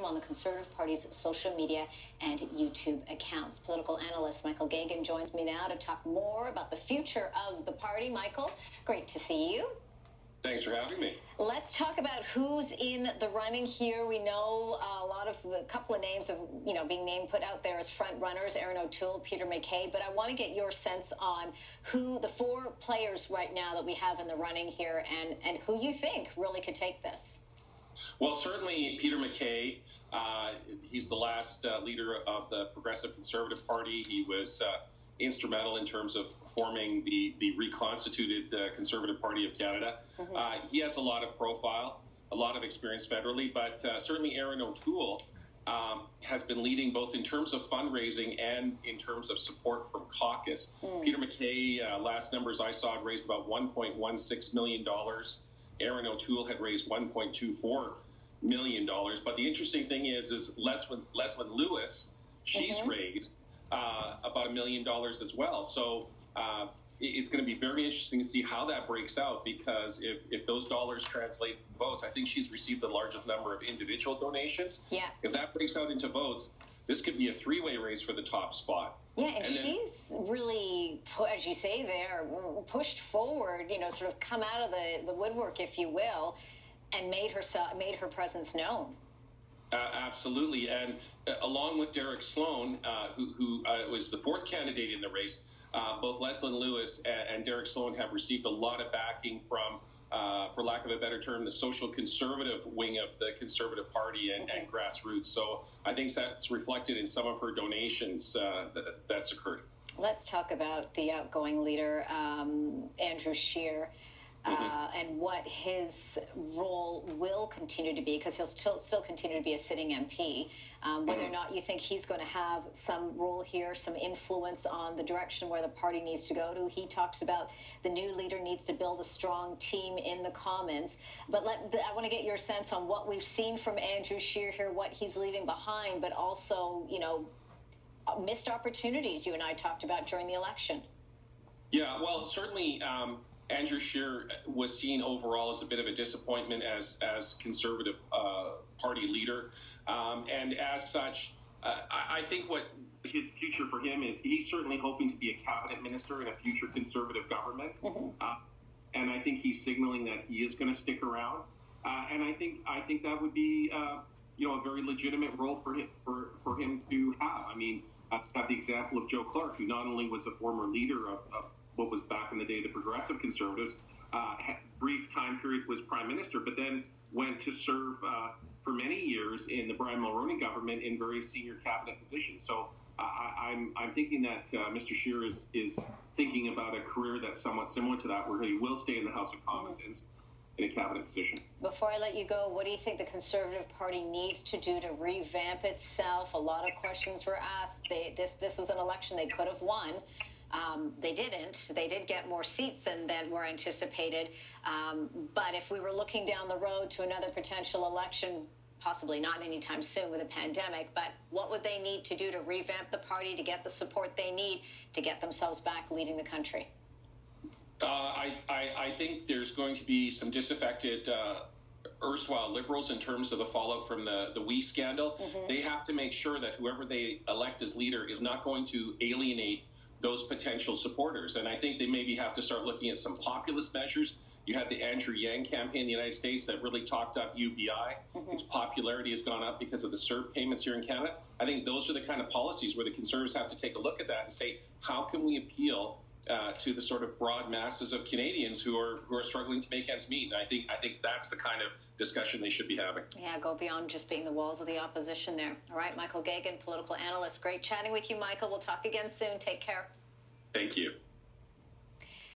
him on the Conservative Party's social media and YouTube accounts. Political analyst Michael Geoghegan joins me now to talk more about the future of the party. Michael, great to see you. Thanks for having me. Let's talk about who's in the running here. We know a couple of names of, being named put out there as front runners, Erin O'Toole, Peter MacKay, but I want to get your sense on who the four players right now that we have in the running here and who you think really could take this. Well, certainly Peter MacKay. He's the last leader of the Progressive Conservative Party. He was instrumental in terms of forming the reconstituted Conservative Party of Canada. He has a lot of profile, a lot of experience federally, but certainly Erin O'Toole has been leading both in terms of fundraising and in terms of support from caucus. Peter MacKay, last numbers I saw, had raised about $1.16 million. Erin O'Toole had raised $1.24 million. But the interesting thing is Leslyn Lewis, she's raised about $1 million as well. So it's going to be very interesting to see how that breaks out, because if those dollars translate votes, I think she's received the largest number of individual donations. Yeah. If that breaks out into votes, this could be a three-way race for the top spot. Yeah, and she's really, as you say there, pushed forward, sort of come out of the woodwork, if you will, and made her presence known. Absolutely, and along with Derek Sloan, who was the fourth candidate in the race, both Leslyn Lewis and Derek Sloan have received a lot of backing from, for lack of a better term, the social conservative wing of the Conservative Party and grassroots. So I think that's reflected in some of her donations that's occurred. Let's talk about the outgoing leader, Andrew Scheer. And what his role will continue to be, because he'll still continue to be a sitting MP. Whether or not you think he's going to have some role here, some influence on the direction where the party needs to go to. He talks about the new leader needs to build a strong team in the Commons. But I want to get your sense on what we've seen from Andrew Scheer here, what he's leaving behind, but also, missed opportunities you and I talked about during the election. Yeah, well, certainly Andrew Scheer was seen overall as a bit of a disappointment as Conservative Party leader. And as such, I think what his future for him is, he's certainly hoping to be a cabinet minister in a future Conservative government. And I think he's signaling that he is going to stick around. And I think that would be, a very legitimate role for him to have. I mean, I have the example of Joe Clark, who not only was a former leader of what was back in the day the Progressive Conservatives, brief time period was Prime Minister, but then went to serve for many years in the Brian Mulroney government in very senior cabinet positions. So I'm thinking that Mr. Scheer is thinking about a career that's somewhat similar to that, where he will stay in the House of Commons in a cabinet position. Before I let you go, what do you think the Conservative Party needs to do to revamp itself? A lot of questions were asked. This was an election they could have won. They didn't. They did get more seats than were anticipated. But if we were looking down the road to another potential election, possibly not anytime soon with a pandemic, but what would they need to do to revamp the party, to get the support they need to get themselves back leading the country? I think there's going to be some disaffected erstwhile Liberals in terms of the fallout from the WE scandal. They have to make sure that whoever they elect as leader is not going to alienate those potential supporters. And I think they maybe have to start looking at some populist measures. You had the Andrew Yang campaign in the United States that really talked up UBI. Its popularity has gone up because of the CERB payments here in Canada. I think those are the kind of policies where the Conservatives have to take a look at that and say, how can we appeal to the sort of broad masses of Canadians who are struggling to make ends meet? And I think that's the kind of discussion they should be having. Yeah, go beyond just being the walls of the opposition there. All right, Michael Geoghegan, political analyst. Great chatting with you, Michael. We'll talk again soon. Take care. Thank you.